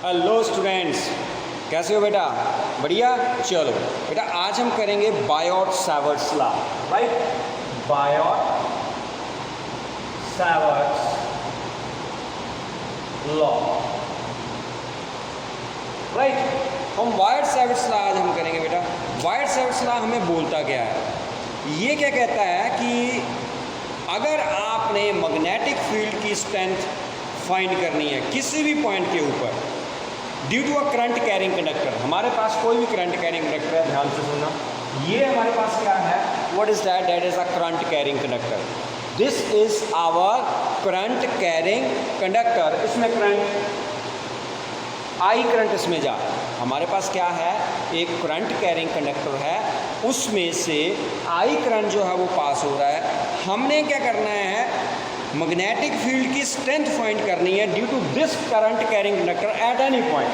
Hello students, कैसे हो बेटा? बढ़िया। चलो बेटा, आज हम करेंगे Biot-Savart's law, right? Biot-Savart's law, right? हम बायोट-सावर्ट्स लॉ आज हम करेंगे बेटा। बायोट-सावर्ट्स लॉ हमें बोलता क्या है? ये क्या कहता है कि अगर आपने मैग्नेटिक फील्ड की स्ट्रेंथ फाइंड करनी है किसी भी पॉइंट के ऊपर due to a current carrying conductor, हमारे पास कोई भी करंट कैरिंग कंडक्टर है, ध्यान से सुनना, ये हमारे पास क्या है? What is that? That is a current carrying conductor. This is our current carrying conductor. इसमें करंट आई करंट इसमें जा, हमारे पास क्या है? एक करंट कैरिंग कंडक्टर है, उसमें से आई करंट जो है वो पास हो रहा है। हमने क्या करना है? मैग्नेटिक फील्ड की स्ट्रेंथ फाइंड करनी है due to this current carrying conductor at any point.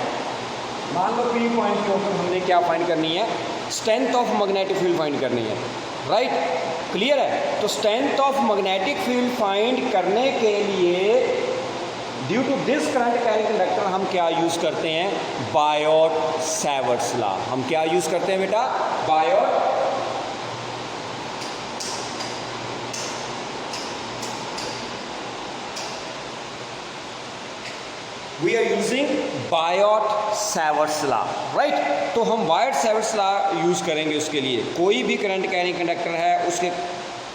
मान लो किसी पॉइंट के ऊपर हमने क्या फाइंड करनी है? Strength of magnetic field find करनी है, राइट? क्लियर है? तो strength of magnetic field find करने के लिए due to this current carrying conductor हम क्या यूज़ करते हैं? Biot Savart's law. हम क्या यूज़ करते हैं बेटा? Biot we are using Biot Savart's law, right? तो हम बायोट-सावर्ट्स लॉ यूज़ करेंगे उसके लिए। कोई भी करंट कैरिंग कंडक्टर है, उसके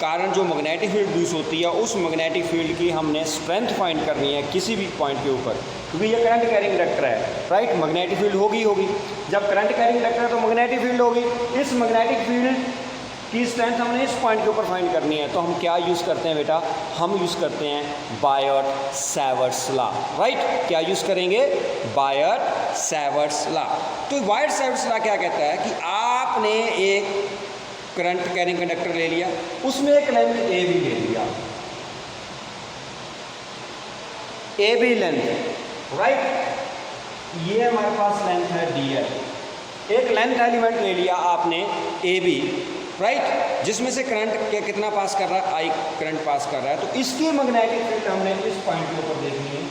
कारण जो मैग्नेटिक फील्ड प्रोड्यूस होती है, उस मैग्नेटिक फील्ड की हमने स्ट्रेंथ फाइंड करनी है किसी भी पॉइंट के ऊपर, क्योंकि ये करंट कैरिंग कंडक्टर है, राइट? मैग्नेटिक फील्ड होगी। जब करंट कैरिंग कंडक्टर है तो मैग्नेटिक फील्ड होगी। इस मैग्नेटिक फील्ड की स्ट्रेंथ हमने इस पॉइंट के ऊपर फाइंड करनी है, तो हम क्या यूज़ करते हैं बेटा? हम यूज़ करते हैं बायोट-सावर्ट्स लॉ, राइट? क्या यूज़ करेंगे? Biot-Savart's law. तो बायोट-सावर्ट्स लॉ क्या कहता है कि आपने एक करंट कैरिंग कंडक्टर ले लिया, उसमें एक लेंथ ए बी ले लिया, ए बी लेंथ, राइट? ये हमारे पास लेंथ है डी एल। एक लेंथ एलिमेंट ले लिया आपने ए बी, राइट? जिसमें से करंट कितना पास कर रहा है? आई करंट पास कर रहा है। तो इसकी मैग्नेटिक फील्ड हमने इस पॉइंट के ऊपर देखनी है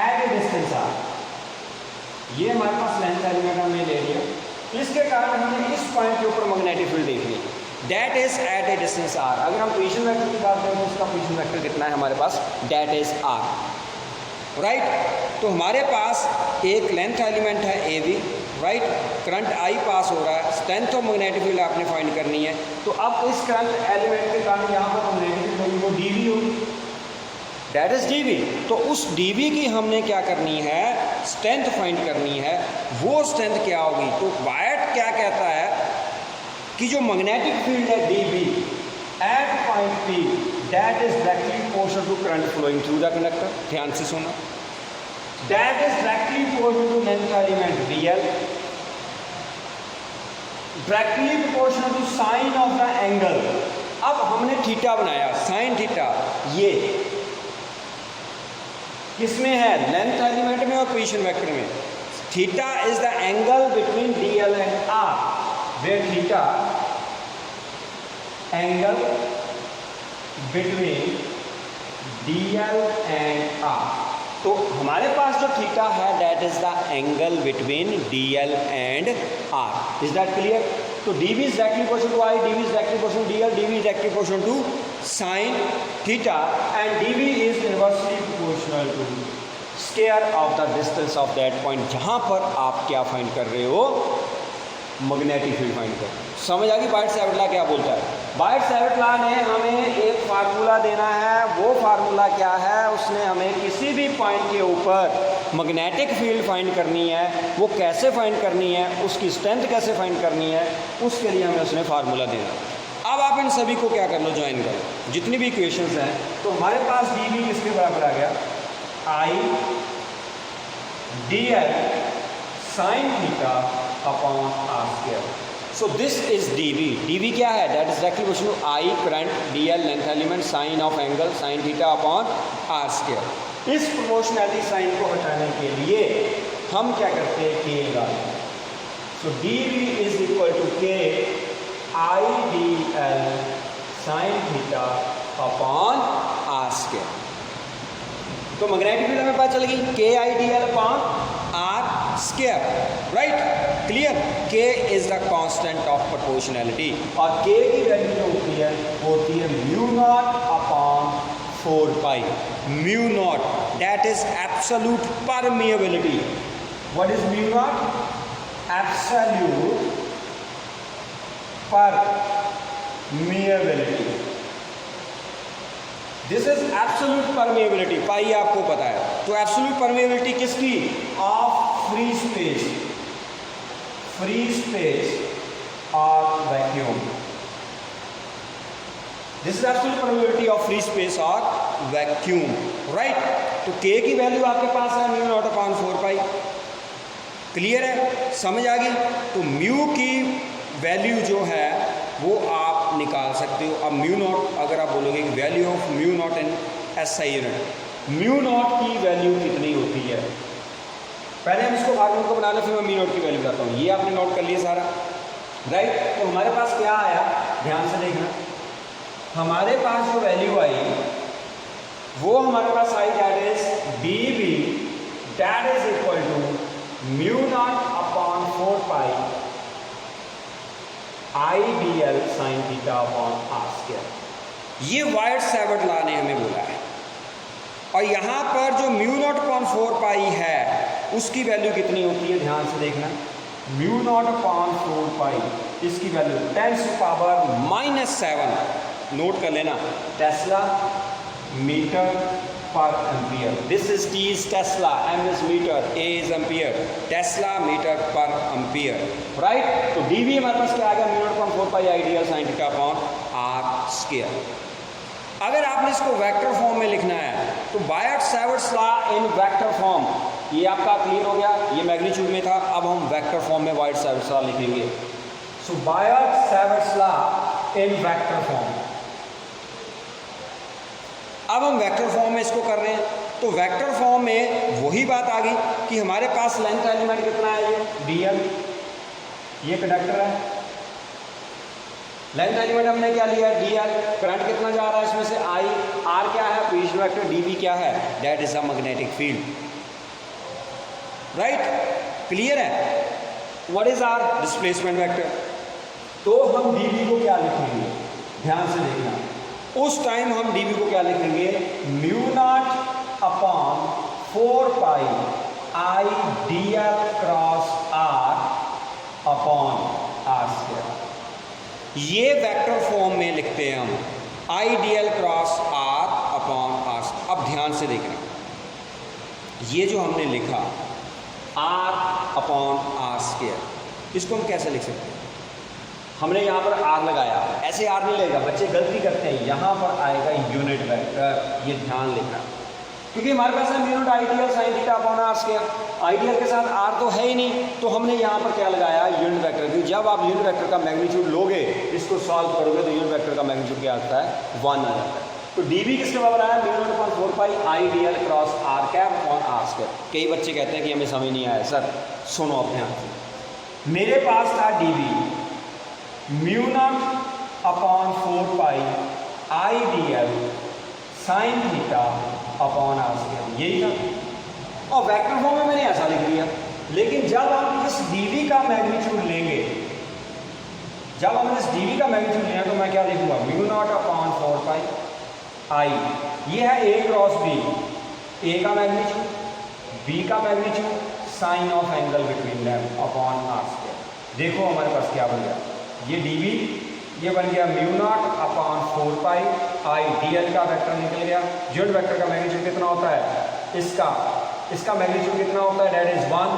एट ए डिस्टेंस आर। ये हमारे पास लेंथ एलिमेंट हमने ले लिया, इसके कारण हमने इस पॉइंट के ऊपर मैग्नेटिक फील्ड देखनी है, that is at a distance r. अगर हम पोजीशन वेक्टर की बात करें तो इसका पोजीशन वेक्टर कितना है हमारे पास? That is R, right? तो हमारे पास एक लेंथ एलिमेंट है A B, right? Current I pass हो रहा है, स्ट्रेंथ ऑफ मैग्नेटिक फील्ड आपने फाइंड करनी है। तो अब इस करंट एलिमेंट के कारण यहाँ पर मैग्नेटिक फील्ड होगी, वो डी बी होगी, दैट इज डी बी। तो उस डी बी की हमने क्या करनी है? स्ट्रेंथ फाइंड करनी है। वो स्ट्रेंथ क्या होगी? तो बायोट क्या कहता है कि जो मैग्नेटिक फील्ड है d B at point P, that is directly proportional to current flowing through the conductor. ध्यान से सुना, that is directly proportional to length element d l, directly proportional to sine of the angle. अब हमने theta बनाया, sine theta, ये किसमें है? Length element में और पोजीशन वेक्टर में। Theta is the angle between D L and R, where theta angle between D L and R. तो हमारे पास जो थीटा है that is the angle between D L and R. Is that clear? तो D B is directly proportional to I, D B is directly proportional to D L, D B is directly proportional to sine theta, and D B is inversely proportional to square of the distance of that point, जहां पर आप क्या find कर रहे हो? Magnetic field find कर। समझ आ गई बायोट-सावर्ट्स लॉ क्या बोलता है? बायोट-सावर्ट्स लॉ ने हमें एक फार्मूला देना है। वो फार्मूला क्या है? उसने हमें किसी भी पॉइंट के ऊपर मैग्नेटिक फील्ड फाइंड करनी है। वो कैसे फाइंड करनी है, उसकी स्ट्रेंथ कैसे फाइंड करनी है, उसके लिए हमें उसने फार्मूला देना है। अब आप इन सभी को क्या कर लो? ज्वाइन कर लो, जितनी भी इक्वेशंस हैं। तो हमारे पास डी बी किसके बराबर आ गया? I D L sine theta upon are square. So this is d B. D B क्या है? That is directly proportional to I current, d l length element, sine of angle sine theta upon are square. इस proportionality sign को हटाने के लिए हम क्या करते हैं? के लगाते हैं। So D B is equal to K I D L sine theta upon are square. तो मैग्नेटिक फील्ड हमें पता चल गई, K I D L upon are square, right, clear. k is the constant of proportionality और k की value जो होती है mu naught upon 4 pi. Mu naught that is absolute permeability. What is mu naught? Absolute permeability. This is absolute permeability, पाई आपको पता है। तो absolute permeability किसकी? Of free space, free space और vacuum. This is absolute permeability of free space और vacuum, right. तो k की value आपके पास है mu naught upon 4 pi. Clear है, समझ आ गई। तो म्यू की वैल्यू जो है वो आप निकाल सकते हो। अब म्यू नॉट अगर आप बोलोगे कि value of mu not in SI unit, mu naught की वैल्यू कितनी होती है? पहले हम इसको फार्मूला को बना लें, फिर मैं म्यू नॉट की वैल्यू बताता हूँ। ये आपने नोट कर लिया सारा, राइट। तो हमारे पास क्या आया, ध्यान से देखना। हमारे पास जो वैल्यू आई वो हमारे पास आई that is dV that is equal to mu naught upon 4 pi IDL sine theta upon are square. ये वायट-सैवर्ट लॉ ने हमें बोला है। और यहाँ पर जो म्यू नॉट अपॉन 4 पाई है उसकी वैल्यू कितनी होती है, ध्यान से देखना। म्यू नॉट अपॉन 4 पाई, इसकी वैल्यू 10⁻⁻⁷ नोट कर लेना, tesla metre per ampere. This is T is tesla, M is metre, A is ampere, tesla metre per ampere, right. तो dV हमारे पास क्या आ गया, mu naught upon 4 pi IDL sine theta upon are square. अगर आपने इसको vector form में लिखना है तो Biot Savart law in vector form, ये आपका क्लियर हो गया। ये मैग्नीट्यूड में था, अब हम वेक्टर फॉर्म में वायट-सैवर्ट लॉ लिखेंगे। सो वायट-सैवर्ट लॉ इन वेक्टर फॉर्म। अब हम वेक्टर फॉर्म में इसको कर रहे हैं, तो वेक्टर फॉर्म में वही बात आ गई कि हमारे पास लेंथ एलिमेंट कितना है, ये dl, ये कंडक्टर है। लेंथ एलिमेंट हमने क्या लिया है, dl। करंट कितना जा रहा है इसमें से, I, r क्या है, पोजीशन वेक्टर, dv क्या है, that is a magnetic field, right. Clear है। What is R, displacement vector. तो हम dv को क्या लिखेंगे, ध्यान से देखना। उस टाइम हम dv को क्या लिखेंगे, mu naught upon 4 pi IDL cross r upon are square. ये वेक्टर फॉर्म में लिखते हैं हम, IDL cross r upon r. अब ध्यान से देखना, ये जो हमने लिखा r अपॉन आर स्क्वायर, इसको हम कैसे लिख सकते हैं? हमने यहाँ पर r लगाया, ऐसे r नहीं लगेगा, बच्चे गलती करते हैं। यहाँ पर आएगा यूनिट वेक्टर, ये ध्यान लिखना, क्योंकि हमारे पास है mu naught IDL sine theta upon are square. IDL के साथ r तो है ही नहीं, तो हमने यहाँ पर क्या लगाया, यूनिट वेक्टर। क्योंकि जब आप यूनिट वेक्टर का मैग्नीट्यूड लोगे, इसको सॉल्व करोगे, तो यूनिट वेक्टर का मैग्नीट्यूड क्या आता है, 1 आ जाता है। तो dV किसके बराबर आया, mu naught upon 4 pi IDL cross r cap upon are square. कई बच्चे कहते हैं कि हमें समझ नहीं आया। सर सुनो अपने आप से, मेरे पास था dV mu naught upon 4 pi IDL sine theta upon are square, यही था। और वेक्टर फॉर्म में मैंने ऐसा लिख दिया। लेकिन जब आप इस dV का मैग्नीट्यूड लेंगे, जब हम इस dV का मैग्नीट्यूड लेंगे, तो मैं क्या लिखूंगा, mu naught upon 4 pi I, ये है A क्रॉस B, A का मैग्नीट्यूड, B का magnitude, sine of angle between them upon are square. देखो हमारे पास क्या बन गया, ये dV, ये बन गया mu naught upon 4 pi IDL का वेक्टर निकल गया। यूनिट वेक्टर का मैग्नीट्यूड कितना होता है, इसका मैग्नीट्यूड कितना होता है, दैट इज 1।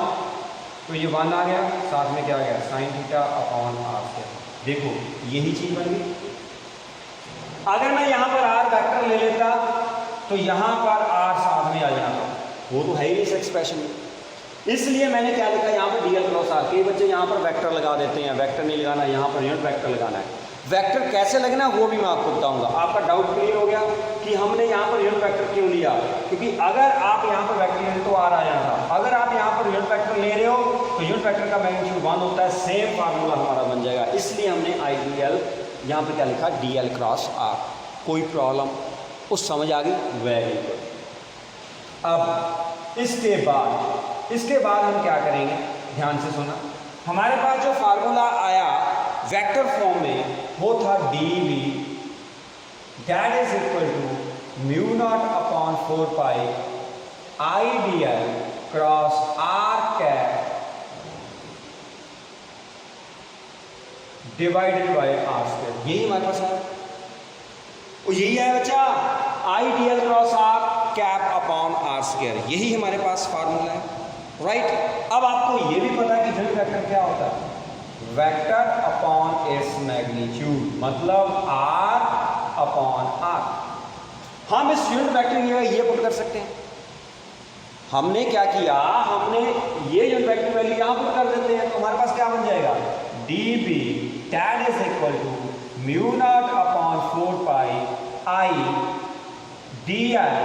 तो ये 1 आ गया, साथ में क्या आ गया, sine theta upon are square. देखो यही चीज बन गई। अगर मैं यहाँ पर r वेक्टर ले लेता तो यहाँ पर r साथ में आ जाता, वो तो है ही इस एक्सप्रेशन में। इसलिए मैंने क्या लिखा यहाँ पर dl क्रॉस r। कई बच्चे यहाँ पर वेक्टर लगा देते हैं, वेक्टर नहीं लगाना, यहाँ पर यूनिट वेक्टर लगाना है। वेक्टर कैसे लगना वो भी मैं आपको बताऊंगा। आपका डाउट क्लियर हो गया कि हमने यहाँ पर यूनिट वेक्टर क्यों लिया, क्योंकि अगर आप यहाँ पर वेक्टर लेते तो r आ जाता। अगर आप यहाँ पर यूनिट वेक्टर ले रहे हो तो यूनिट वेक्टर का मैग्नीट्यूड 1 होता है, सेम फार्मूला हमारा बन जाएगा। इसलिए हमने IDL यहाँ पर क्या लिखा, dl क्रॉस r। कोई प्रॉब्लम, उस समझ आ गई, वेरी गुड। अब इसके बाद इसके बाद हम क्या करेंगे, ध्यान से सुना, हमारे पास जो फार्मूला आया वेक्टर फॉर्म में वो था dv that is equal to mu naught upon 4 pi I D L cross r cap divided by r square. यही हमारे पास है, और यही है बच्चा I D L cross r cap upon are square, यही हमारे पास फार्मूला है, राइट। अब आपको ये भी पता है कि यूनिट वेक्टर क्या होता है, वेक्टर अपॉन इट्स मैग्नीट्यूड, मतलब आर अपॉन आर। हम इस यूनिट वेक्टर की जगह ये पुट कर सकते हैं। हमने क्या किया, हमने ये यूनिट वेक्टर वैल्यू यहां पुट कर देते हैं, तो हमारे पास क्या बन जाएगा, dv that is equal to mu naught upon 4 pi I D L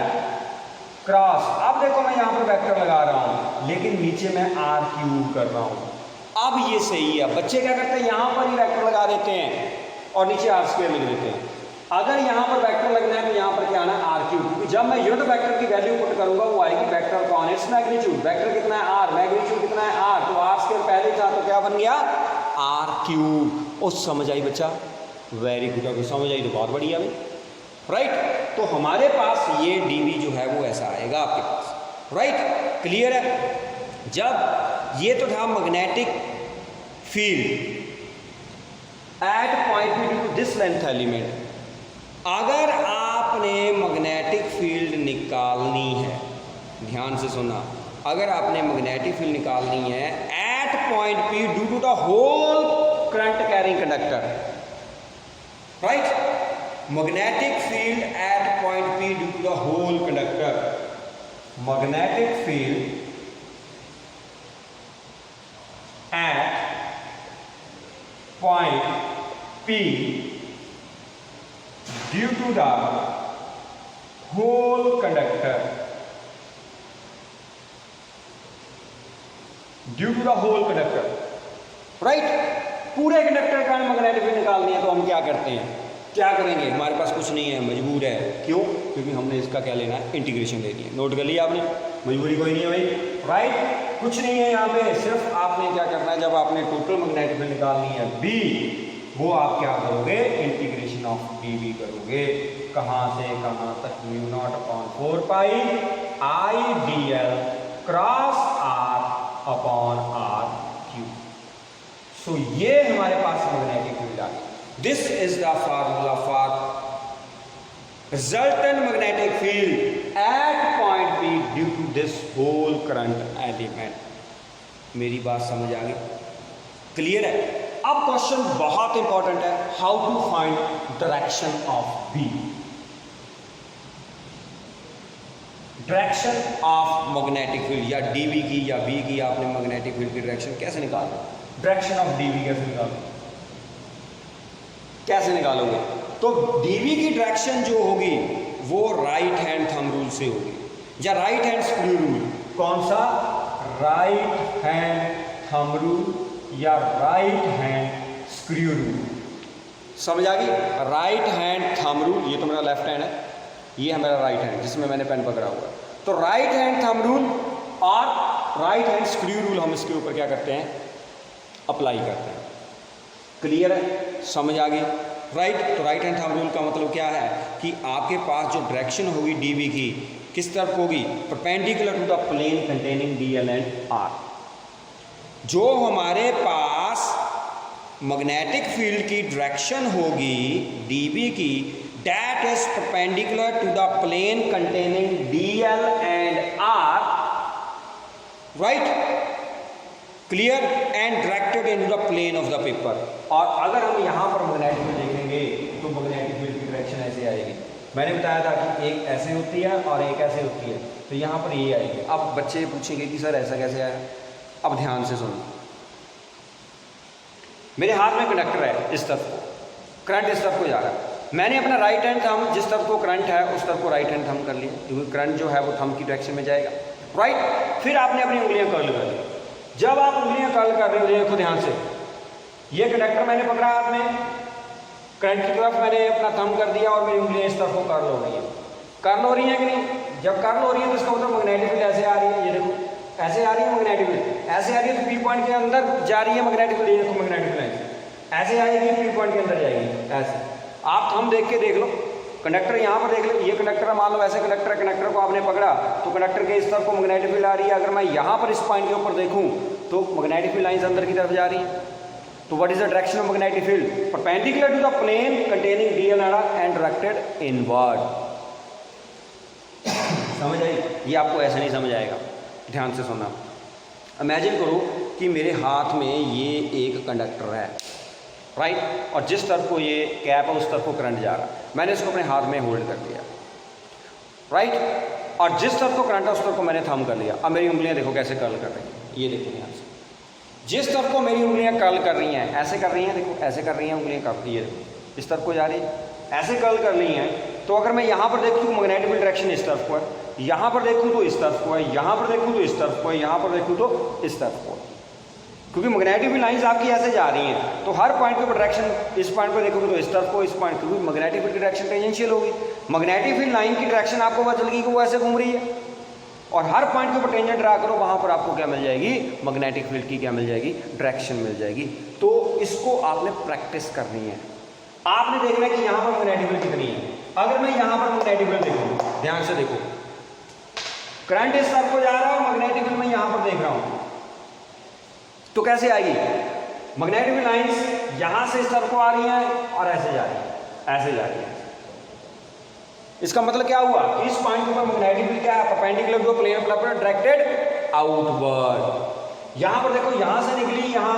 cross, अब देखो मैं यहां पर वेक्टर लगा रहा हूं लेकिन नीचे मैं आर क्यूब कर रहा हूं। अब ये सही है, बच्चे क्या करते हैं यहां पर ही वेक्टर लगा देते हैं और नीचे आर स्क्वायर लिख देते हैं। अगर यहां पर वेक्टर लगना है तो यहां पर क्या आना है, आर क्यूब, क्योंकि जब मैं यूनिट वेक्टर की वैल्यू पुट करूंगा वो आएगी vector upon its magnitude. Vector कितना है आर, मैग्नीट्यूड कितना है आर, तो आर स्क्वायर पहले था तो क्या बन गया आर क्यूब। और समझ आई बच्चा, वेरी गुड, अगर समझ आई तो बहुत बढ़िया भाई, राइट। तो हमारे पास ये dv जो है वो ऐसा आएगा आपके पास, राइट, क्लियर है। जब ये तो था magnetic field at point P due to this length element. अगर आपने मैग्नेटिक फील्ड निकालनी है, ध्यान से सुनना, अगर आपने मैग्नेटिक फील्ड निकालनी है at point P due to the whole current carrying conductor, right, magnetic field at point P due to the whole conductor, magnetic field at point P due to the whole conductor, due to the whole conductor, right, पूरे conductor का magnetic field निकालनी है तो हम क्या करते हैं, क्या करेंगे, हमारे पास कुछ नहीं है, मजबूर है, क्यों, क्योंकि हमने इसका क्या लेना है, इंटीग्रेशन लेनी है। नोट कर लिया आपने, मजबूरी कोई नहीं है भाई, राइट, कुछ नहीं है यहाँ पे, सिर्फ आपने क्या करना है, जब आपने टोटल मैग्नेटिक फील्ड निकालनी है बी, वो आप क्या करोगे, इंटीग्रेशन ऑफ dv करोगे, कहाँ से कहाँ तक, mu naught upon 4 pi I D L cross R upon R cube. So ये हमारे पास मैग्नेटिक फील्ड आ गई। This is the formula for resultant magnetic field at point P due to this whole current element। मेरी बात समझ आ गई, clear है। अब क्वेश्चन बहुत इंपॉर्टेंट है, how to find direction of B, direction of magnetic field, या dv की या B की आपने मैग्नेटिक फील्ड की डायरेक्शन कैसे निकालना, डायरेक्शन ऑफ dv कैसे निकालना, कैसे निकालोगे, तो dv की डायरेक्शन जो होगी वो राइट हैंड थंब रूल से होगी, या राइट हैंड स्क्रू रूल, कौन सा, राइट हैंड थंब रूल या राइट हैंड स्क्रू रूल, समझ आ गई, राइट हैंड थंब रूल, ये तो मेरा लेफ्ट हैंड है, ये है मेरा राइट हैंड जिसमें मैंने पेन पकड़ा हुआ है, तो राइट हैंड थंब रूल और राइट हैंड स्क्रू रूल हम इसके ऊपर क्या करते हैं, अप्लाई करते हैं, क्लियर है, समझ आ गई, राइट। तो राइट हैंड थंब रूल का मतलब क्या है कि आपके पास जो डायरेक्शन होगी dv की किस तरफ होगी, perpendicular to the plane containing dl and r। जो हमारे पास मैग्नेटिक फील्ड की डायरेक्शन होगी dv की, that is perpendicular to the plane containing dl and r, right, clear, and directed in the plane of the paper. और अगर हम यहाँ पर मैग्नेटिक फील्ड देखेंगे तो मैग्नेटिक फील्ड की डायरेक्शन ऐसे आएगी, मैंने बताया था कि एक ऐसे होती है और एक ऐसे होती है, तो यहाँ पर ये आएगी। अब बच्चे पूछेंगे कि सर ऐसा कैसे आया, अब ध्यान से सुनो, मेरे हाथ में कंडक्टर है, इस तरफ को करंट इस तरफ को जा रहा है, मैंने अपना राइट हैंड थंब जिस तरफ को करंट है उस तरफ को राइट हैंड थंब कर लिया, क्योंकि करंट जो है वो थंब की डायरेक्शन में जाएगा, राइट। फिर आपने अपनी उंगलियां कर्ल कर ली, जब आप उंगलियां कर्ल कर रहे हो, देखो ध्यान से, ये कंडक्टर मैंने पकड़ा हाथ में, करंट की तरफ मैंने अपना थंब कर दिया और मेरी उंगलियां इस तरफ को कर्ल हो रही है, कर्ल हो रही है कि नहीं, जब कर्ल हो रही है तो इसका मतलब मैग्नेटिक फील्ड ऐसे आ रही है, ये देखो ऐसे आ रही है मैग्नेटिक फील्ड, ऐसे आ रही है तो पी पॉइंट के अंदर जा रही है मैग्नेटिक फील्ड, ये देखो मैग्नेटिक फील्ड ऐसे आएगी, पी पॉइंट के अंदर जाएगी ऐसे। आप थंब देख के देख लो, कंडक्टर यहाँ पर देख लो, ये कंडक्टर है, मान लो ऐसे कंडक्टर, कंडक्टर को आपने पकड़ा तो कंडक्टर के इस तरफ को मैग्नेटिक फील्ड आ रही है। अगर मैं यहाँ पर इस पॉइंट के ऊपर देखूँ तो मैग्नेटिक फील्ड लाइंस अंदर की तरफ जा रही है। तो what is the direction of magnetic field? Perpendicular to the plane containing DL and directed inward. समझ आई? ये आपको ऐसे नहीं समझ आएगा, ध्यान से सुनना। इमेजिन करो कि मेरे हाथ में ये एक कंडक्टर है, राइट, और जिस तरफ को ये कैप है उस तरफ को करंट जा रहा है, मैंने इसको अपने हाथ में होल्ड कर लिया, राइट, और जिस तरफ को करंट है उस तरफ को मैंने थंब कर लिया। अब मेरी उंगलियां देखो कैसे कर्ल कर रही हैं, ये देखो ध्यान से, जिस तरफ को मेरी उंगलियां कर्ल कर रही हैं, ऐसे कर रही हैं, देखो ऐसे कर रही हैं उंगलियां, कर ये देखो इस तरफ को जा रही है, ऐसे कर्ल कर ली हैं। तो अगर मैं यहाँ पर देखूँ तो मैग्नेटिक फील्ड डायरेक्शन इस तरफ को है, यहाँ पर देखूँ तो इस तरफ को है, यहाँ पर देखूँ तो इस तरफ को है, यहाँ पर देखूँ तो इस तरफ को है, क्योंकि मैग्नेटिक फील्ड लाइंस आपकी ऐसे जा रही हैं। तो हर पॉइंट के ऊपर डायरेक्शन, इस पॉइंट पर देखोगे तो इस तरफ को, इस पॉइंट, क्योंकि मैग्नेटिक फील्ड की डायरेक्शन टेंजेंशियल होगी। मैग्नेटिक फील्ड लाइन की डायरेक्शन आपको पता चलेगी कि वो ऐसे घूम रही है, और हर पॉइंट के ऊपर टेंजेंट ड्रा करो, वहां पर आपको क्या मिल जाएगी? मैग्नेटिक फील्ड की क्या मिल जाएगी? डायरेक्शन मिल जाएगी। तो इसको आपने प्रैक्टिस करनी है। आपने देखना है कि यहाँ पर मैग्नेटिक फील्ड कितनी है। अगर मैं यहाँ पर मैग्नेटिक फील्ड देखूँ, ध्यान से देखो, करंट इस तरफ को जा रहा है और मैग्नेटिक फील्ड मैं यहाँ पर देख रहा हूँ, तो कैसे आएगी? मैग्नेटिक फील्ड लाइंस यहां से इस तरफ को आ रही हैं और ऐसे जा रही है, ऐसे जा रही है। इसका मतलब क्या हुआ कि इस पॉइंट के ऊपर मैग्नेटिक फील्ड क्या है? Perpendicular to plane of directed outward. यहां पर देखो, यहां से निकली, यहां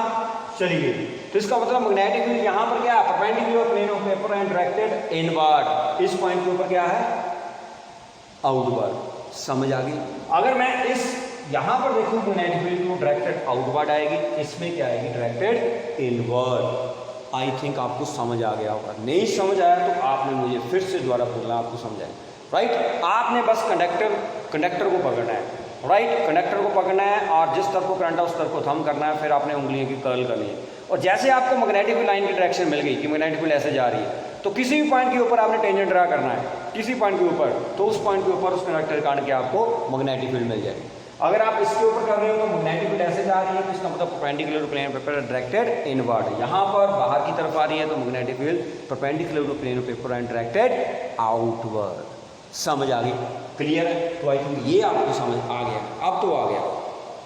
चली गई, तो इसका मतलब मैग्नेटिक फील्ड यहां पर क्या है? Perpendicular plane of paper and directed inward. इस पॉइंट के ऊपर क्या है? आउटवर्ड। समझ आ गई? अगर मैं इस यहां पर देखूं मैग्नेटिक फील्ड को, डायरेक्टेड आउटवर्ड आएगी, इसमें क्या आएगी? Directed inward. आई थिंक आपको समझ आ गया होगा। नहीं समझ आया तो आपने मुझे फिर से दोबारा बोलना, आपको समझ आए, राइट। आपने बस कंडक्टर को पकड़ना है, राइट, कंडक्टर को पकड़ना है और जिस तरफ को करंट है उस तरफ को थंब करना है, फिर आपने उंगलियों की कर्ल करनी है। और जैसे आपको मैग्नेटिक फील्ड लाइन की डायरेक्शन मिल गई कि मैग्नेटिक फील्ड ऐसे जा रही है, तो किसी भी पॉइंट के ऊपर आपने टेंजेंट ड्रा करना है, किसी पॉइंट के ऊपर, तो उस पॉइंट के ऊपर उस कंडक्टर काट के आपको मैग्नेटिक फील्ड मिल जाएगी। अगर आप इसके ऊपर कर रहे हो तो मैग्नेटिक फील्ड ऐसे जा रही है, तो इसका मतलब perpendicular to plane of paper directed inward. यहाँ पर बाहर की तरफ आ रही है तो magnetic field perpendicular to plane of paper and directed outward. समझ आ गई? क्लियर है? तो आई थिंक ये आपको समझ आ गया, अब तो आ गया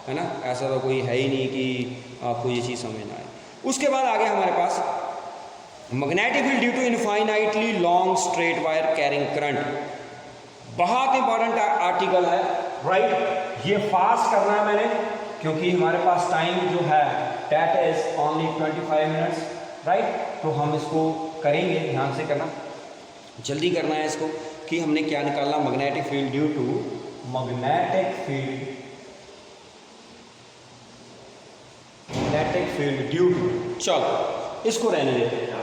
है ना। ऐसा तो कोई है ही नहीं कि आपको ये चीज़ समझ ना आए। उसके बाद आ गया हमारे पास magnetic field due to infinitely long straight wire carrying current. बहुत इंपॉर्टेंट आर्टिकल है, राइट। ये फास्ट करना है मैंने, क्योंकि हमारे पास टाइम जो है that is only 25 minutes, right. तो हम इसको करेंगे, ध्यान से करना, जल्दी करना है इसको कि हमने क्या निकालना। Magnetic field due to due to, चलो इसको रहने देते हैं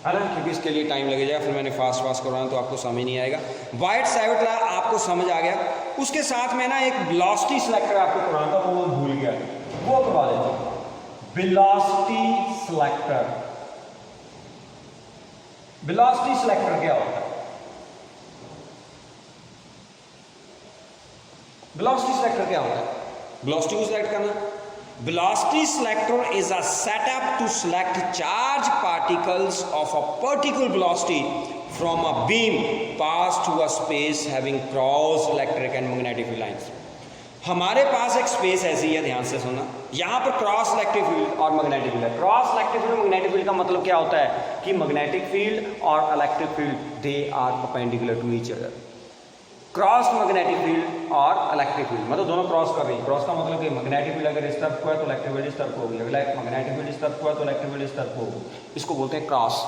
है ना, क्योंकि इसके लिए टाइम लगेगा। फिर मैंने फास्ट करवाना तो आपको समझ नहीं आएगा। वाइट-साइड लॉ आपको समझ आ गया। उसके साथ में ना एक वेलोसिटी सिलेक्टर आपको कराना था, वो भूल गया, वो करवा देते। वेलोसिटी सिलेक्टर, वेलोसिटी सिलेक्टर क्या होता है? वेलोसिटी सिलेक्टर क्या होता है? वेलोसिटी को सिलेक्ट करना। Velocity selector is a setup to select charge particles of a particular velocity from a beam passed through a space having cross electric and magnetic field lines. हमारे पास एक space ऐसी है, ध्यान से सुनना, यहाँ पर क्रॉस इलेक्ट्रिक फील्ड और मैग्नेटिक फील्ड है। Cross electric field magnetic field का मतलब क्या होता है कि मैग्नेटिक फील्ड और electric field they are perpendicular to each other. Cross magnetic field और इलेक्ट्रिक फील्ड मतलब दोनों क्रॉस कर रही है। क्रॉस का मतलब कि मैग्नेटिक फील्ड अगर इस तरफ को है तो इलेक्ट्रिक फील्ड इस तरफ को होगी, अगर मैग्नेटिक फील्ड इस तरफ को है तो इलेक्ट्रिक फील्ड इस तरफ को होगी। इसको बोलते हैं क्रॉस।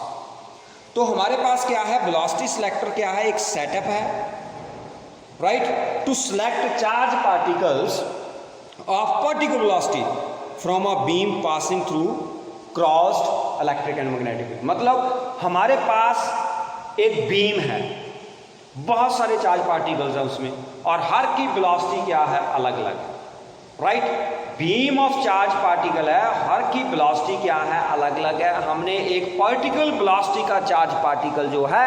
तो हमारे पास क्या है? वेलोसिटी सिलेक्टर क्या है? एक सेटअप है, right, to select charge particles of particular velocity from a beam passing through crossed electric and magnetic field. मतलब हमारे पास एक बीम है, बहुत सारे चार्ज पार्टिकल्स हैं उसमें, और हर की वेलोसिटी क्या है? अलग अलग, right. Beam of charge particle है, हर की वेलोसिटी क्या है? अलग अलग है। हमने एक पर्टिकुलर वेलोसिटी का चार्ज पार्टिकल जो है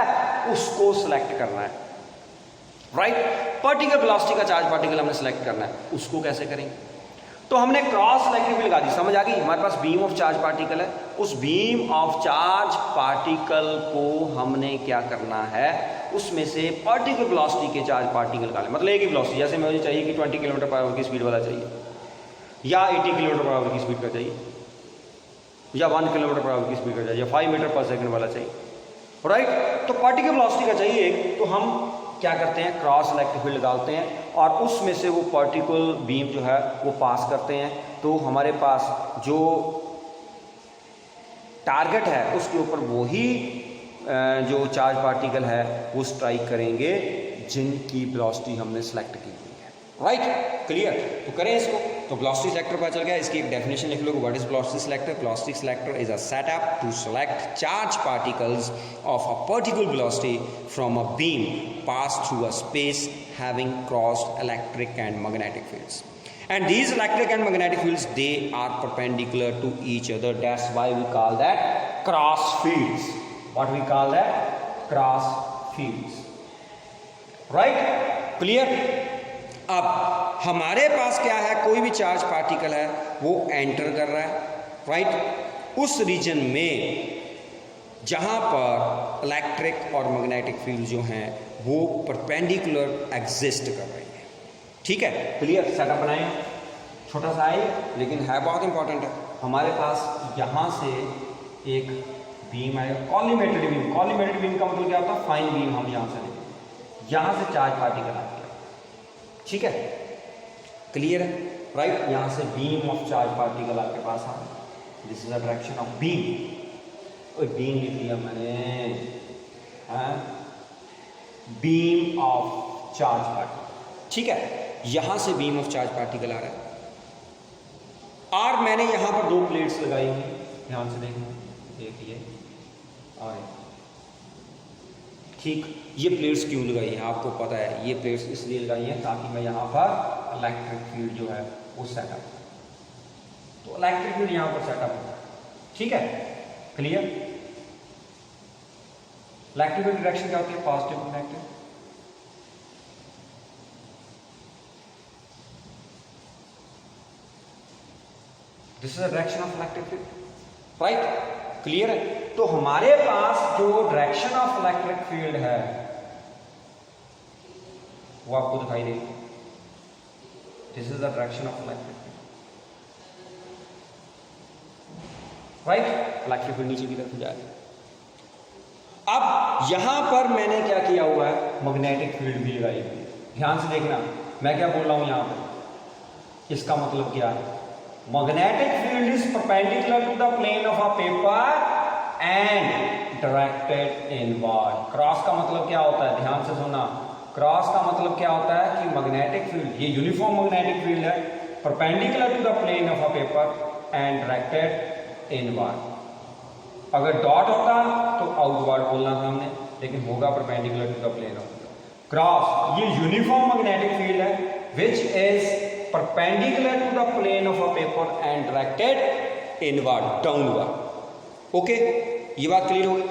उसको सिलेक्ट करना है, राइट। पर्टिकुलर वेलोसिटी का चार्ज पार्टिकल हमने सेलेक्ट करना है, उसको कैसे करेंगे? तो हमने क्रॉस इलेक्ट्रिक फील्ड लगा दी, समझ आ गई? हमारे पास बीम ऑफ चार्ज पार्टिकल है, उस बीम ऑफ चार्ज पार्टिकल को हमने क्या करना है, उसमें से पर्टिकुलर वेलोसिटी के चार्ज पार्टिकल निकालें। मतलब एक ही वेलोसिटी, जैसे मुझे चाहिए कि 20 किलोमीटर पर आवर की स्पीड वाला चाहिए, या 80 किलोमीटर पर आवर की स्पीड का चाहिए, या 1 किलोमीटर पर आवर की स्पीड का चाहिए, या 5 मीटर पर सेकंड वाला चाहिए, राइट? तो पर्टिकुलर वेलोसिटी का चाहिए एक, तो हम क्या करते हैं, क्रॉस इलेक्ट्रिक फील्ड डालते हैं और उसमें से वो पार्टिकल बीम जो है वो पास करते हैं। तो हमारे पास जो टारगेट है उसके ऊपर वही जो चार्ज पार्टिकल है वो स्ट्राइक करेंगे जिनकी वेलोसिटी हमने सेलेक्ट की हुई है, राइट? क्लियर? तो करें इसको। तो वेलोसिटी सिलेक्टर पता चल गया, इसकी एक डेफिनेशन लिख लो, what is velocity selector? Velocity selector is a setup to select charge particles of a particular velocity from a beam pass through a space having crossed electric and magnetic fields. And these electric and magnetic fields, they are perpendicular to each other. That's why we call that cross fields. What we call that? Cross fields. Right? Clear? अब हमारे पास क्या है, कोई भी charge particle है वो enter कर रहा है, राइट? उस रीजन में जहाँ पर इलेक्ट्रिक और मैग्नेटिक फील्ड जो हैं वो परपेंडिकुलर एग्जिस्ट कर रही है, ठीक है? क्लियर? सेटअप बनाएं, छोटा सा है लेकिन है बहुत इंपॉर्टेंट है। हमारे पास यहाँ से एक बीम आएगा, कॉलीमेटेड बीम। कॉलीमेटेड बीम का मतलब क्या होता है? फाइन बीम हम यहाँ से लेंगे, यहाँ से चार्ज पार्टिकल आ गया, ठीक है? क्लियर है, राइट? यहाँ से बीम ऑफ चार्ज पार्टिकल आपके पास आ गया, this is the direction of beam. Beam लिख लिया मैंने, बीम ऑफ चार्ज पार्टिकल, ठीक है? यहां से बीम ऑफ चार्ज पार्टिकल आ रहा है और मैंने यहां पर दो प्लेट्स लगाई हुई, ध्यान से देखना, देखिए और ठीक। ये प्लेट्स क्यों लगाई हैं आपको पता है, ये प्लेट्स इसलिए लगाई हैं ताकि मैं यहां पर इलेक्ट्रिक फील्ड जो है वो सेटअप, तो इलेक्ट्रिक फील्ड यहां पर सेटअप होता है, ठीक है? क्लियर? इलेक्ट्रिक फील्ड डायरेक्शन क्या होती है? पॉजिटिव और negative. This is the direction of electric field, right? Clear है? तो हमारे पास जो डायरेक्शन ऑफ इलेक्ट्रिक फील्ड है वो आपको दिखाई देगी, this is the direction of electric field, right? Electric field नीचे की तरफ जाएगा। अब यहां पर मैंने क्या किया हुआ है, मैग्नेटिक फील्ड भी लगाई हुई है, ध्यान से देखना मैं क्या बोल रहा हूं यहां पर, इसका मतलब क्या है? Magnetic field is perpendicular to the plane of a paper and directed inward. Cross का मतलब क्या होता है? ध्यान से सुनना, क्रॉस का मतलब क्या होता है कि मैग्नेटिक फील्ड, ये यूनिफॉर्म मैग्नेटिक फील्ड है, perpendicular to the plane of a paper and directed inward. अगर डॉट होता तो आउटवर्ड बोलना था हमने, लेकिन होगा perpendicular to the plane of cross. ये यूनिफॉर्म मैग्नेटिक फील्ड है which is perpendicular to the plane of a paper and directed inward, downward. Okay, ये बात क्लियर हो गई?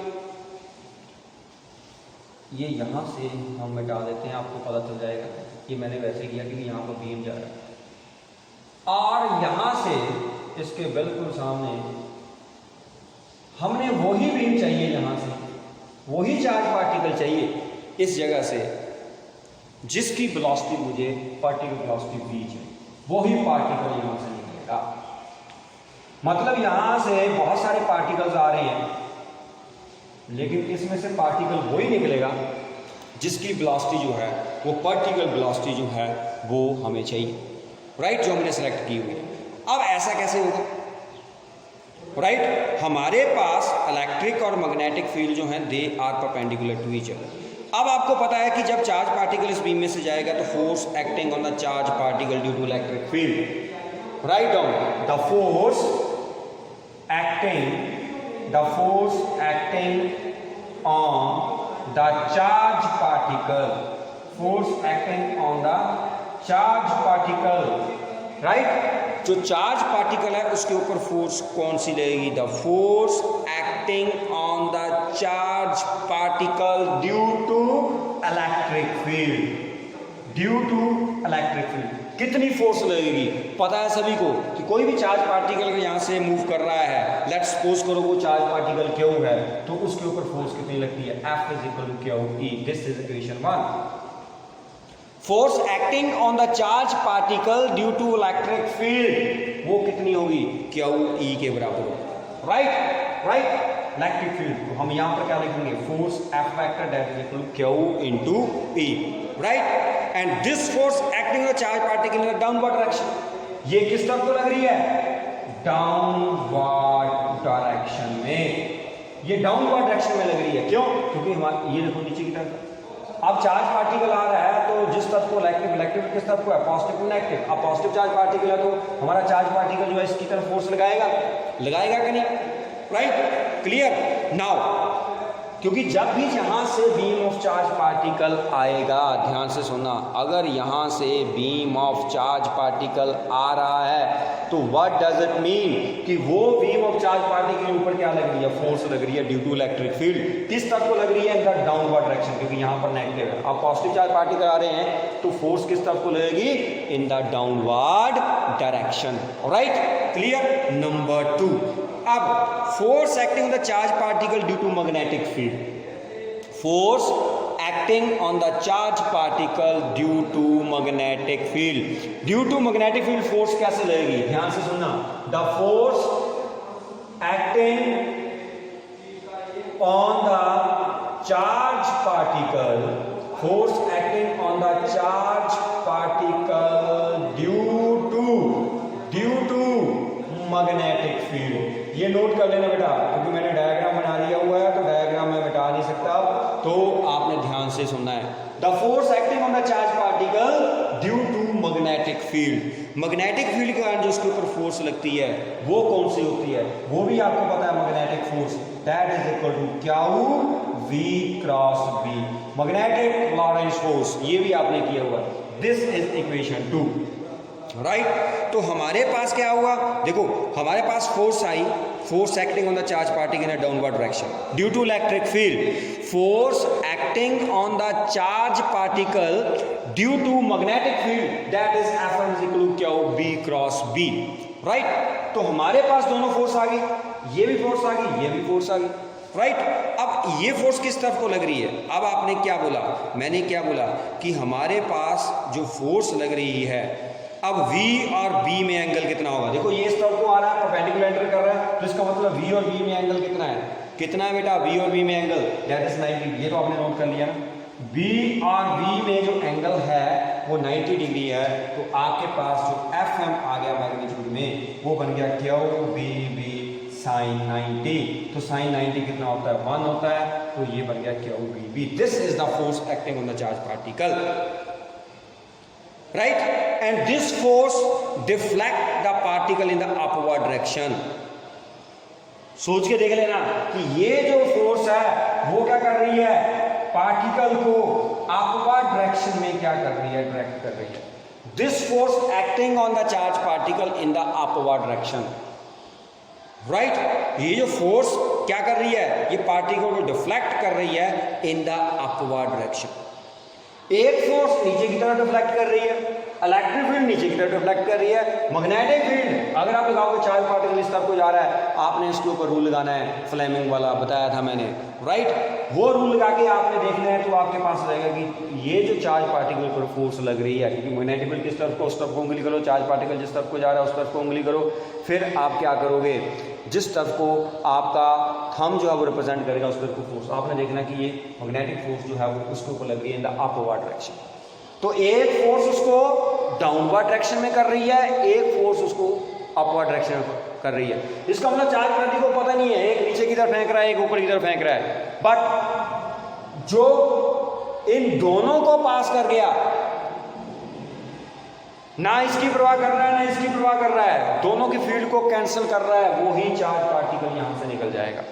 ये यहां से हम मिटा देते हैं, आपको पता चल जाएगा कि मैंने वैसे किया क्योंकि यहां पर बीम जा रहा है और यहां से इसके बिल्कुल सामने हमने वही बीम चाहिए, यहां से वही चार्ज पार्टिकल चाहिए इस जगह से जिसकी वेलोसिटी मुझे पार्टिकल वेलोसिटी v चाहिए, वही पार्टिकल यहां से निकलेगा। मतलब यहां से बहुत सारे पार्टिकल्स आ रहे हैं लेकिन इसमें से पार्टिकल वही निकलेगा जिसकी वेलोसिटी जो है वो पार्टिकल वेलोसिटी जो है वो हमें चाहिए, राइट? जो हमने सेलेक्ट की हुई है। अब ऐसा कैसे होगा, राइट? हमारे पास इलेक्ट्रिक और मैग्नेटिक फील्ड जो हैं they are perpendicular to each other. अब आपको पता है कि जब चार्ज पार्टिकल इस बीम में से जाएगा तो force acting on the charge particle due to electric field, right down the force acting on the charge particle, force acting on the charge particle, right? जो चार्ज पार्टिकल है उसके ऊपर force कौन सी लगेगी? The force acting on the charge particle due to electric field, due to electric field. कितनी force लगेगी पता है सभी को कि कोई भी चार्ज पार्टिकल यहाँ से मूव कर रहा है, लेट्स सपोज करो वो चार्ज पार्टिकल क्यू है, तो उसके ऊपर फोर्स कितनी लगती है, F is equal to Q E. This is equation 1। Force acting on the charge particle due to electric field वो कितनी होगी, क्यू ई के बराबर होगी। राइट इलेक्ट्रिक फील्ड, तो हम यहाँ पर क्या लिखेंगे, force F vector that is equal to Q into E. Right, and this force acting on the charge particle in the downward direction, ये किस तरफ को लग रही है, डाउनवर्ड डायरेक्शन में। ये डाउनवर्ड डायरेक्शन में लग रही है, क्यों, क्योंकि हमारा ये देखो नीचे की तरफ अब चार्ज पार्टिकल आ रहा है, तो जिस तरफ को इलेक्ट्रिक किस तरफ को है, पॉजिटिव टू नेगेटिव। अब पॉजिटिव चार्ज पार्टिकल है तो हमारा चार्ज पार्टिकल जो है इसकी तरफ फोर्स लगाएगा कि नहीं। राइट, क्लियर नाउ, क्योंकि जब भी यहां से बीम ऑफ चार्ज पार्टिकल आएगा, ध्यान से सुनना, अगर यहां से बीम ऑफ चार्ज पार्टिकल आ रहा है तो व्हाट डज इट मीन कि वो बीम ऑफ चार्ज पार्टिकल के ऊपर क्या लग रही है, फोर्स लग रही है ड्यू टू इलेक्ट्रिक फील्ड। किस तरफ को लग रही है, इन द डाउनवर्ड डायरेक्शन, क्योंकि यहां पर नेगेटिव है। अब पॉजिटिव चार्ज पार्टिकल आ रहे हैं तो फोर्स किस तरफ को लगेगी, in the downward direction. Right, clear. Number 2, अब force acting on the charge particle due to magnetic field, force acting on the charge particle due to magnetic field. Due to magnetic field force कैसे लगेगी, ध्यान से सुनना, the force acting on the charge particle, force acting on the charge particle due to magnetic field. ये note कर लेना बेटा, क्योंकि मैंने डायग्राम बना दिया हुआ है तो डायग्राम में मिटा नहीं सकता, तो आपने ध्यान से सुनना है। The force acting on the charge particle due to magnetic field, magnetic field के कारण जो उसके ऊपर फोर्स लगती है वो कौन सी होती है, वो भी आपको पता है, magnetic force that is equal to Q V cross B, magnetic Lorentz force, ये भी आपने किया हुआ। This is equation 2। राइट, तो हमारे पास क्या हुआ, देखो हमारे पास फोर्स आई, force acting on the charge particle in downward direction due to electric field, force acting on the charge particle due to magnetic field that is F is equal to Q B cross B. Right, तो हमारे पास दोनों force आ गई, ये भी force आ गई, ये भी force आ गई। राइट, अब ये फोर्स किस तरफ को लग रही है, अब आपने क्या बोला, मैंने क्या बोला कि हमारे पास जो फोर्स लग रही है, अब V और B में एंगल कितना होगा, देखो ये इस तरफ को आ रहा है, परपेंडिकुलर एंटर कर रहा है, तो इसका मतलब V और B में एंगल कितना है बेटा, V और B में एंगल दैट इज 90। ये तो आपने नोट कर लिया ना, B और B में जो एंगल है वो 90 डिग्री है, तो आपके पास जो FM आ गया मैग्नीट्यूड में वो बन गया QBB sin 90। तो sin 90 कितना होता है, 1 होता है, तो ये बन गया QBB। This is the force acting on the charge particle. Right, and this force deflect the particle in the upward direction. सोच के देख लेना कि ये जो फोर्स है वो क्या कर रही है, पार्टिकल को अपवर्ड डायरेक्शन में क्या कर रही है, डायरेक्ट कर रही है। This force acting on the charge particle in the upward direction. Right, ये जो फोर्स क्या कर रही है, ये पार्टिकल को डिफ्लेक्ट कर रही है इन द अपवर्ड डायरेक्शन। एक फोर्स नीचे की तरफ डिफ्लेक्ट कर रही है, इलेक्ट्रिक फील्ड नीचे की तरफ डिफ्लेक्ट कर रही है, मैग्नेटिक फील्ड अगर आप लगाओगे चार्ज पार्टिकल इस तरफ को जा रहा है, आपने इसके ऊपर रूल लगाना है, फ्लेमिंग वाला बताया था मैंने। राइट, वो रूल लगा के आपने देखना है, तो आपके पास रहेगा कि ये जो चार्ज पार्टिकल पर फोर्स लग रही है, क्योंकि मैग्नेटिक फील्ड किस तरफ को, उस तरफ को उंगली करो, चार्ज पार्टिकल जिस तरफ को जा रहा है उस तरफ को उंगली करो, फिर आप क्या करोगे, जिस तरफ को आपका थंब जो है वो रिप्रेजेंट करेगा उस तरफ को फोर्स, आपने देखना कि ये मैग्नेटिक फोर्स जो है वो उसके ऊपर लग रही है इन द अपवर्ड डायरेक्शन। तो एक फोर्स उसको डाउनवर्ड डायरेक्शन में कर रही है, एक फोर्स उसको अपवर्ड डायरेक्शन में कर रही है। इसका मतलब चार्ज पार्टिकल को पता नहीं है, एक नीचे की तरफ फेंक रहा है, एक ऊपर की तरफ फेंक रहा है, बट जो इन दोनों को पास कर गया, ना इसकी परवाह कर रहा है ना इसकी परवाह कर रहा है, दोनों की फील्ड को कैंसिल कर रहा है, वो ही चार्ज पार्टिकल यहां से निकल जाएगा।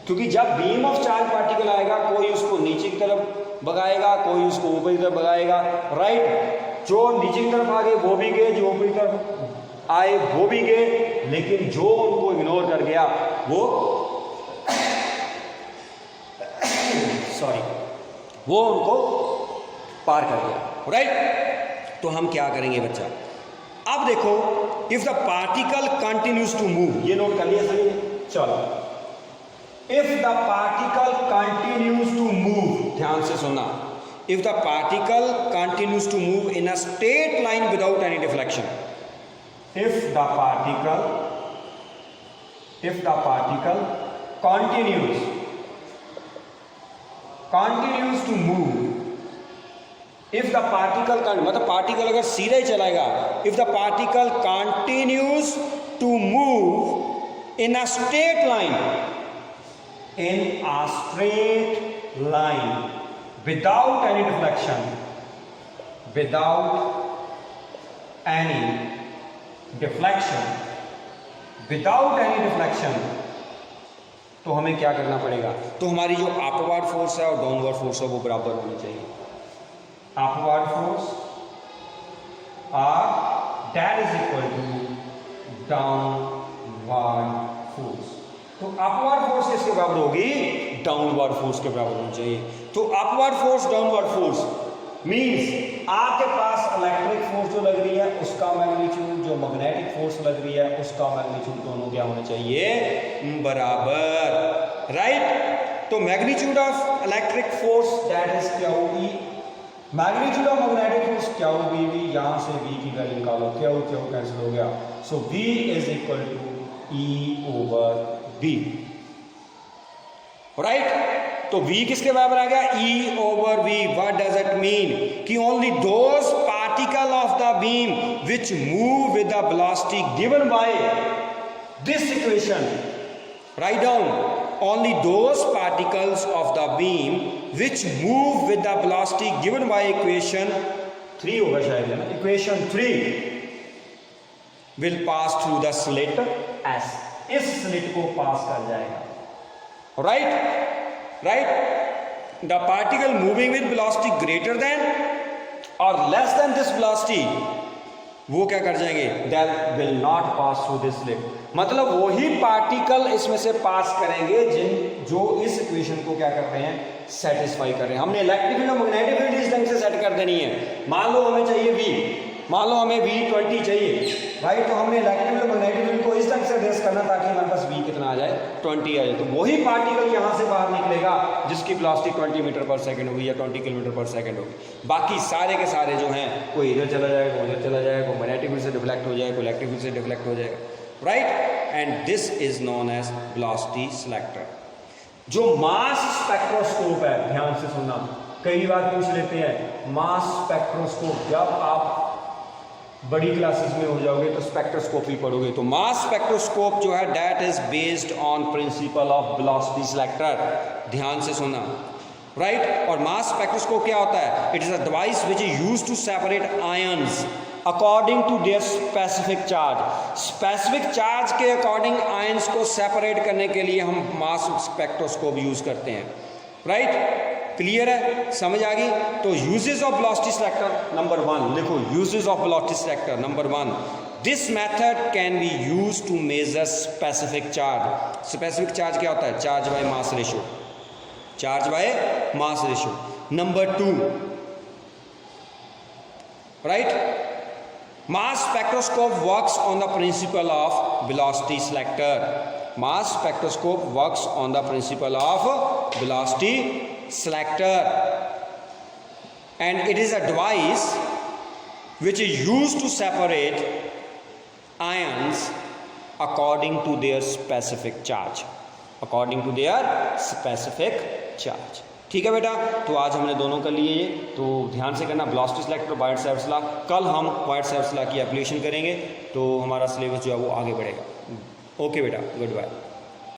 क्योंकि जब बीम ऑफ चार्ज पार्टिकल आएगा, कोई उसको नीचे की तरफ भगाएगा, कोई उसको ऊपर की तरफ भगाएगा। राइट, जो नीचे की तरफ आ गए वो भी गए, जो ऊपर की तरफ आए वो भी गए, लेकिन जो उनको इग्नोर कर गया वो वो उनको पार कर गया। राइट, तो हम क्या करेंगे बच्चा, अब देखो if the particle continues to move, ये नोट कर लिया सभी ने, चलो if the particle continues to move, ध्यान से सुनना, if the particle continues to move in a straight line without any deflection, if the particle continues to move, if the particle मतलब पार्टिकल अगर सीधे ही चलाएगा, if the particle continues to move in a straight line, without any deflection, without any deflection, तो हमें क्या करना पड़ेगा, तो हमारी जो अपवर्ड फोर्स है और डाउनवर्ड फोर्स है वो बराबर होनी चाहिए। Upward force that is equal to downward force, तो अपवर्ड फोर्स किसके बराबर होगी, डाउनवर्ड फोर्स के बराबर होनी चाहिए। तो upward force downward force means आपके पास इलेक्ट्रिक फोर्स जो लग रही है उसका मैग्नीट्यूड, जो मैग्नेटिक फोर्स लग रही है उसका मैग्नीट्यूड, दोनों क्या होने चाहिए, बराबर, राइट। तो magnitude of electric force that is क्या होगी, मैग्नीट्यूड ऑफ मैग्नेटिक फोर्स क्या होगी, वी, यहां से वी की वैल्यू निकालो, क्या हो कैंसिल हो गया, so V is equal to E over V, right. तो v किसके बराबर आ गया, e over v। What does it mean, कि only those particle of the beam which move with the velocity given by this equation, right down, only those particles of the beam which move with the velocity given by equation 3 होगा शायद, है ना, equation 3 will pass through the slit S, इस slit को पास कर जाएगा, right. The particle moving with velocity greater than or less than this velocity, वो क्या कर जाएंगे, that will not pass through this slit, मतलब वही पार्टिकल इसमें से पास करेंगे जो इस इक्वेशन को क्या करते हैं, सेटिस्फाई कर रहे हैं। हमने इलेक्ट्रिक फील्ड और मैग्नेटिक फील्ड इस ढंग से सेट कर देनी है। मान लो हमें चाहिए V, मान लो हमें V20 चाहिए, राइट, तो हमने इलेक्ट्रिक फील्ड और मैग्नेटिक फील्ड को इस ढंग से एडजस्ट करना ताकि हमारे पास V कितना आ जाए, 20 आ जाए। तो वही पार्टिकल यहाँ से बाहर निकलेगा जिसकी वेलोसिटी 20 मीटर पर सेकंड होगी या 20 किलोमीटर पर सेकंड होगी। बाकी सारे के सारे जो हैं, कोई इधर चला जाएगा, कोई उधर चला जाएगा, कोई मैग्नेटिक फील्ड से डिफ्लेक्ट हो जाएगा, कोई इलेक्ट्रिक फील्ड से डिफ्लेक्ट हो जाएगा, right. And this is known as velocity selector. जो मास स्पेक्ट्रोस्कोप है, ध्यान से सुनना, कई बार पूछ लेते हैं मास स्पेक्ट्रोस्कोप, जब आप बड़ी क्लासेस में हो जाओगे तो स्पेक्ट्रोस्कोपी पढ़ोगे, तो मास स्पेक्ट्रोस्कोप जो है that is based on principle of velocity selector, ध्यान से सुनना, राइट। और मास स्पेक्ट्रोस्कोप क्या होता है, it is a device which is used to separate ions according to their specific charge. Specific charge के अकॉर्डिंग आयंस को सेपरेट करने के लिए हम मास स्पेक्ट्रोस्कोप यूज करते हैं, राइट। क्लियर है, समझ आ गई। तो uses of velocity selector number 1 लिखो, uses of velocity selector number 1, this method can be use to measure specific charge. Specific charge क्या होता है, charge by mass ratio, charge by mass ratio. Number 2, right, mass spectroscope works on the principle of velocity selector. Mass spectroscope works on the principle of velocity selector, and it is a device which is used to separate ions according to their specific charge, according to their specific charge. ठीक है बेटा, तो आज हमने दोनों कर लिए ये, तो ध्यान से करना, वेलोसिटी सिलेक्टर और वायट-सैवर्स लॉ। कल हम वायट-सैवर्स लॉ की एप्लीकेशन करेंगे, तो हमारा सिलेबस जो है वो आगे बढ़ेगा। ओके बेटा, गुड बाय।